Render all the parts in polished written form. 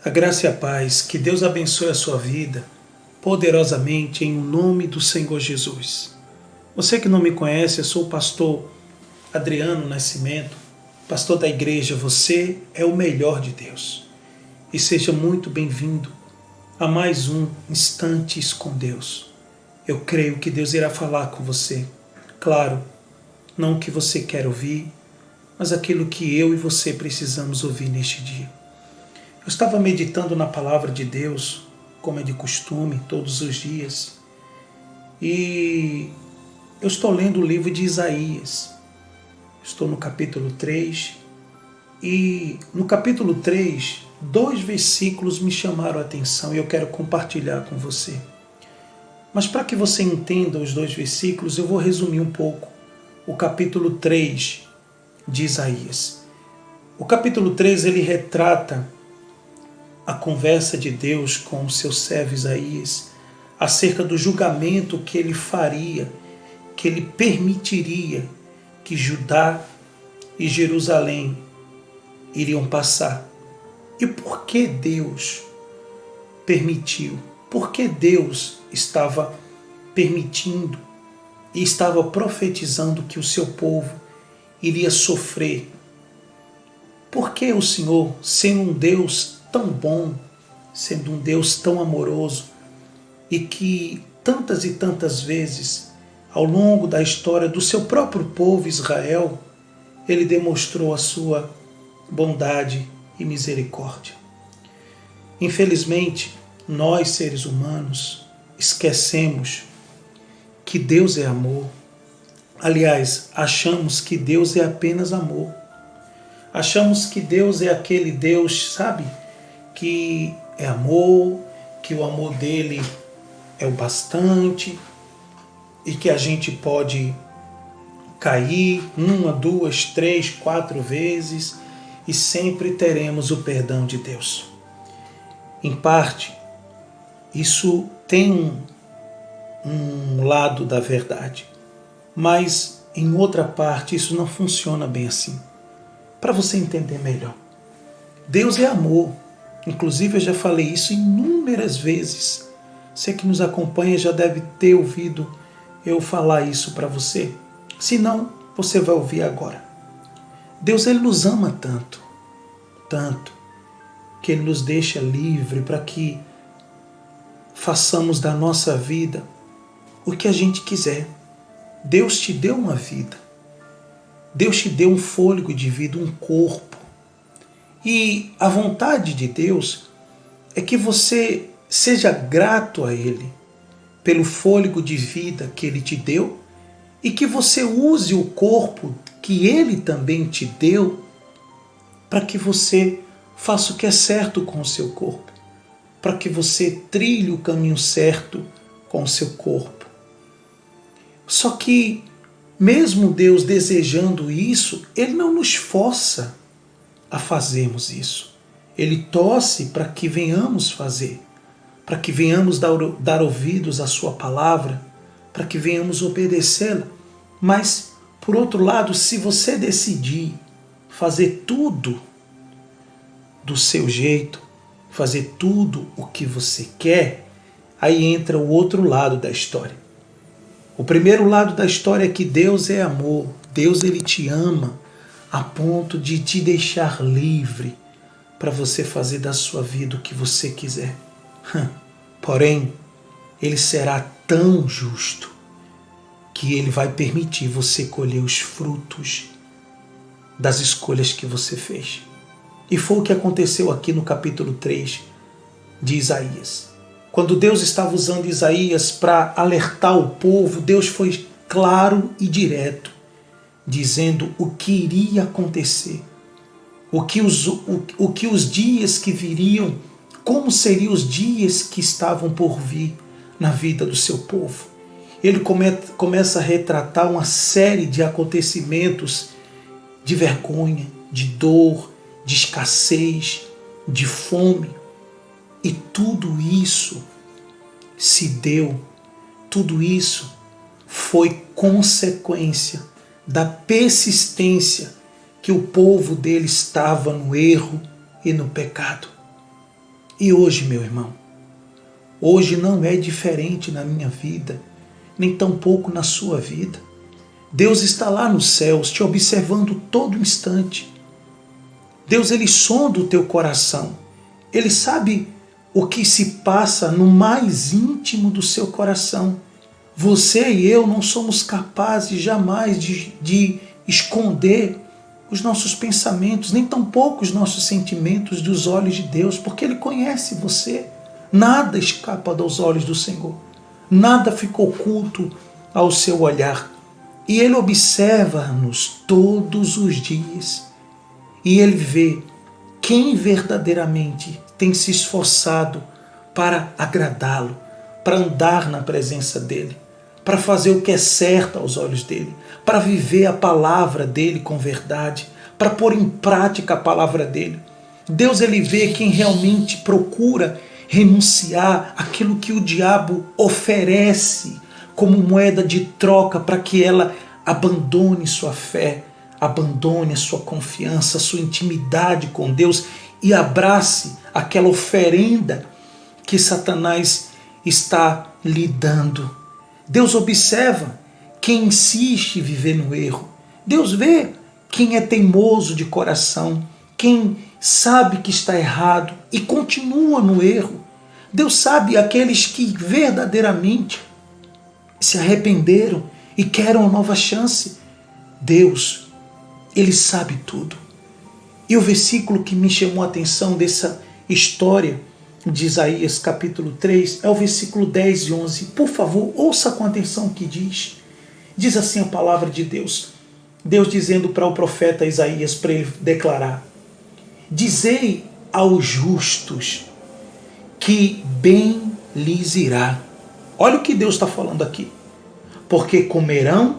A graça e a paz, que Deus abençoe a sua vida poderosamente em nome do Senhor Jesus. Você que não me conhece, eu sou o pastor Adriano Nascimento, pastor da igreja Você é o Melhor de Deus. E seja muito bem-vindo a mais um Instantes com Deus. Eu creio que Deus irá falar com você. Claro, não o que você quer ouvir, mas aquilo que eu e você precisamos ouvir neste dia. Eu estava meditando na palavra de Deus, como é de costume, todos os dias, e eu estou lendo o livro de Isaías. Estou no capítulo 3, e no capítulo 3, 2 versículos me chamaram a atenção e eu quero compartilhar com você. Mas para que você entenda os 2 versículos, eu vou resumir um pouco o capítulo 3 de Isaías. O capítulo 3, ele retrata a conversa de Deus com o seu servo Isaías acerca do julgamento que ele faria, que ele permitiria que Judá e Jerusalém iriam passar. E por que Deus permitiu? Por que Deus estava permitindo e estava profetizando que o seu povo iria sofrer? Por que o Senhor, sendo um Deus tão bom, sendo um Deus tão amoroso e que tantas e tantas vezes ao longo da história do seu próprio povo Israel, ele demonstrou a sua bondade e misericórdia. Infelizmente, nós seres humanos esquecemos que Deus é amor. Aliás, achamos que Deus é apenas amor. Achamos que Deus é aquele Deus, sabe, que é amor, que o amor dele é o bastante e que a gente pode cair 1, 2, 3, 4 vezes e sempre teremos o perdão de Deus. Em parte, isso tem um lado da verdade, mas em outra parte isso não funciona bem assim. Para você entender melhor, Deus é amor. Inclusive eu já falei isso inúmeras vezes. Você que nos acompanha já deve ter ouvido eu falar isso para você. Se não, você vai ouvir agora. Deus, ele nos ama tanto, tanto, que ele nos deixa livre para que façamos da nossa vida o que a gente quiser. Deus te deu uma vida. Deus te deu um fôlego de vida, um corpo. E a vontade de Deus é que você seja grato a Ele pelo fôlego de vida que Ele te deu e que você use o corpo que Ele também te deu para que você faça o que é certo com o seu corpo, para que você trilhe o caminho certo com o seu corpo. Só que, mesmo Deus desejando isso, Ele não nos força a fazermos isso. Ele torce para que venhamos fazer, para que venhamos dar ouvidos à sua palavra, para que venhamos obedecê-la. Mas, por outro lado, se você decidir fazer tudo do seu jeito, fazer tudo o que você quer, aí entra o outro lado da história. O primeiro lado da história é que Deus é amor. Deus, ele te ama a ponto de te deixar livre para você fazer da sua vida o que você quiser. Porém, ele será tão justo que ele vai permitir você colher os frutos das escolhas que você fez. E foi o que aconteceu aqui no capítulo 3 de Isaías. Quando Deus estava usando Isaías para alertar o povo, Deus foi claro e direto, dizendo o que iria acontecer, o que os dias que viriam, como seriam os dias que estavam por vir na vida do seu povo. Ele começa a retratar uma série de acontecimentos de vergonha, de dor, de escassez, de fome. E tudo isso se deu, tudo isso foi consequência da persistência que o povo dele estava no erro e no pecado. E hoje, meu irmão, hoje não é diferente na minha vida, nem tampouco na sua vida. Deus está lá nos céus te observando todo instante. Deus, ele sonda o teu coração. Ele sabe o que se passa no mais íntimo do seu coração. Você e eu não somos capazes jamais de esconder os nossos pensamentos, nem tampouco os nossos sentimentos dos olhos de Deus, porque Ele conhece você. Nada escapa dos olhos do Senhor. Nada fica oculto ao seu olhar. E Ele observa-nos todos os dias. E Ele vê quem verdadeiramente tem se esforçado para agradá-lo, para andar na presença dEle, para fazer o que é certo aos olhos dEle, para viver a palavra dEle com verdade, para pôr em prática a palavra dEle. Deus, ele vê quem realmente procura renunciar àquilo que o diabo oferece como moeda de troca para que ela abandone sua fé, abandone a sua confiança, a sua intimidade com Deus e abrace aquela oferenda que Satanás está lhe dando. Deus observa quem insiste em viver no erro. Deus vê quem é teimoso de coração, quem sabe que está errado e continua no erro. Deus sabe aqueles que verdadeiramente se arrependeram e querem uma nova chance. Deus, ele sabe tudo. E o versículo que me chamou a atenção dessa história de Isaías capítulo 3 é o versículo 10 e 11. Por favor, ouça com atenção o que diz. Diz assim a palavra de Deus. Deus dizendo para o profeta Isaías, para ele declarar: dizei aos justos que bem lhes irá. Olha o que Deus está falando aqui. Porque comerão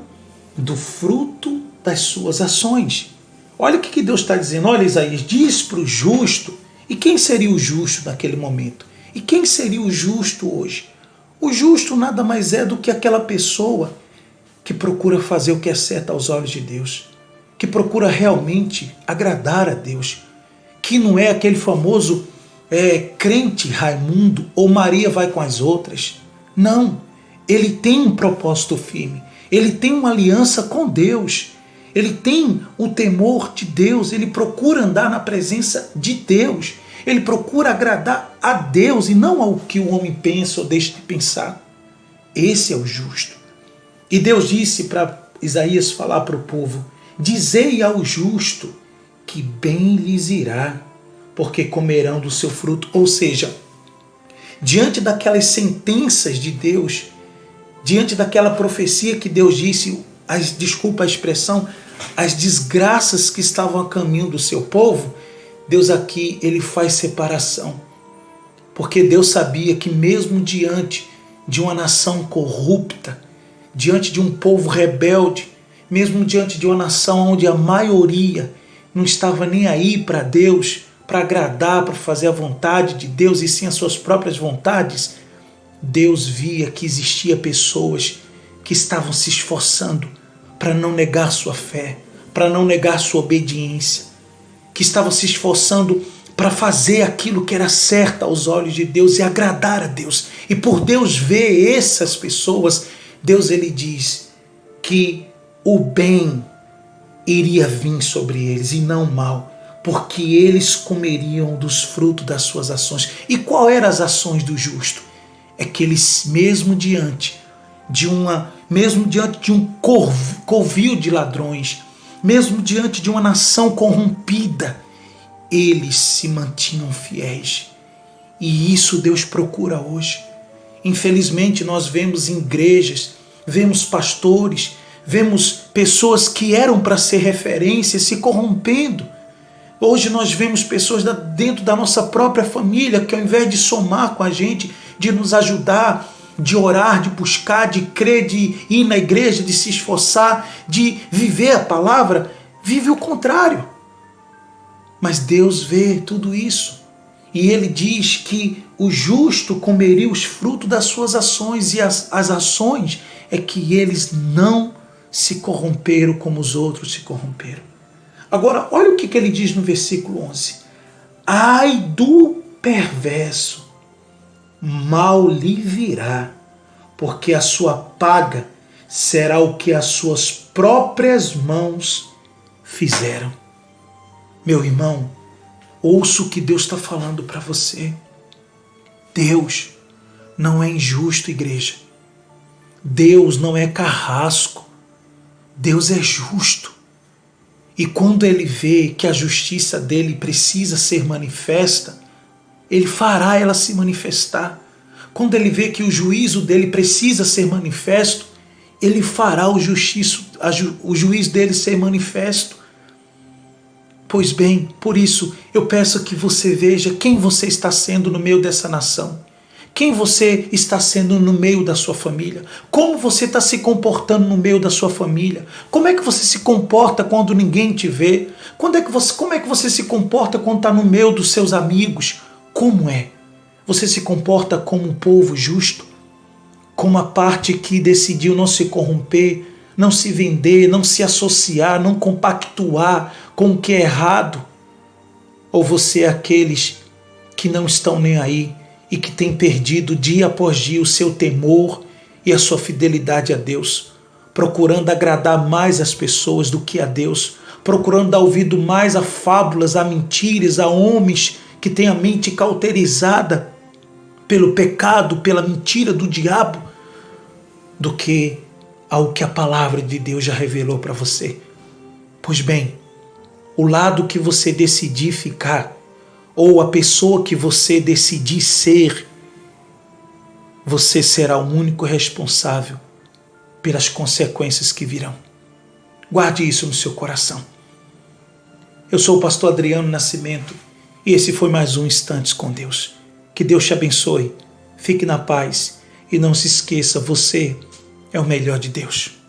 do fruto das suas ações. Olha o que Deus está dizendo. Olha, Isaías, diz para o justo. E quem seria o justo naquele momento? E quem seria o justo hoje? O justo nada mais é do que aquela pessoa que procura fazer o que é certo aos olhos de Deus, que procura realmente agradar a Deus, que não é aquele famoso crente Raimundo ou Maria vai com as outras. Não, ele tem um propósito firme, ele tem uma aliança com Deus, ele tem o temor de Deus, ele procura andar na presença de Deus, ele procura agradar a Deus e não ao que o homem pensa ou deixa de pensar. Esse é o justo. E Deus disse para Isaías falar para o povo: dizei ao justo que bem lhes irá, porque comerão do seu fruto. Ou seja, diante daquelas sentenças de Deus, diante daquela profecia que Deus disse, desculpa a expressão, as desgraças que estavam a caminho do seu povo, Deus aqui ele faz separação. Porque Deus sabia que mesmo diante de uma nação corrupta, diante de um povo rebelde, mesmo diante de uma nação onde a maioria não estava nem aí para Deus, para agradar, para fazer a vontade de Deus e sim as suas próprias vontades, Deus via que existia pessoas que estavam se esforçando para não negar sua fé, para não negar sua obediência, que estavam se esforçando para fazer aquilo que era certo aos olhos de Deus e agradar a Deus. E por Deus ver essas pessoas, Deus ele diz que o bem iria vir sobre eles e não o mal, porque eles comeriam dos frutos das suas ações. E qual eram as ações do justo? É que eles, mesmo diante de um covil de ladrões, mesmo diante de uma nação corrompida, eles se mantinham fiéis. E isso Deus procura hoje. Infelizmente nós vemos igrejas, vemos pastores, vemos pessoas que eram para ser referência se corrompendo. Hoje nós vemos pessoas dentro da nossa própria família que ao invés de somar com a gente, de nos ajudar, de orar, de buscar, de crer, de ir na igreja, de se esforçar, de viver a palavra, vive o contrário. Mas Deus vê tudo isso. E Ele diz que o justo comeria os frutos das suas ações, e as ações é que eles não se corromperam como os outros se corromperam. Agora, olha o que ele diz no versículo 11. Ai do perverso, mal lhe virá, porque a sua paga será o que as suas próprias mãos fizeram. Meu irmão, ouça o que Deus está falando para você. Deus não é injusto, igreja. Deus não é carrasco. Deus é justo. E quando Ele vê que a justiça dele precisa ser manifesta, Ele fará ela se manifestar. Quando Ele vê que o juízo dele precisa ser manifesto, Ele fará o juiz dele ser manifesto. Pois bem, por isso eu peço que você veja quem você está sendo no meio dessa nação. Quem você está sendo no meio da sua família? Como você está se comportando no meio da sua família? Como é que você se comporta quando ninguém te vê? Como é que você se comporta quando está no meio dos seus amigos? Como é? Você se comporta como um povo justo? Como a parte que decidiu não se corromper, não se vender, não se associar, não compactuar com o que é errado? Ou você é aqueles que não estão nem aí e que têm perdido dia após dia o seu temor e a sua fidelidade a Deus, procurando agradar mais as pessoas do que a Deus, procurando dar ouvido mais a fábulas, a mentiras, a homens que têm a mente cauterizada pelo pecado, pela mentira do diabo, do que ao que a palavra de Deus já revelou para você. Pois bem, o lado que você decidir ficar, ou a pessoa que você decidir ser, você será o único responsável pelas consequências que virão. Guarde isso no seu coração. Eu sou o pastor Adriano Nascimento e esse foi mais um Instantes com Deus. Que Deus te abençoe, fique na paz e não se esqueça, você é o melhor de Deus.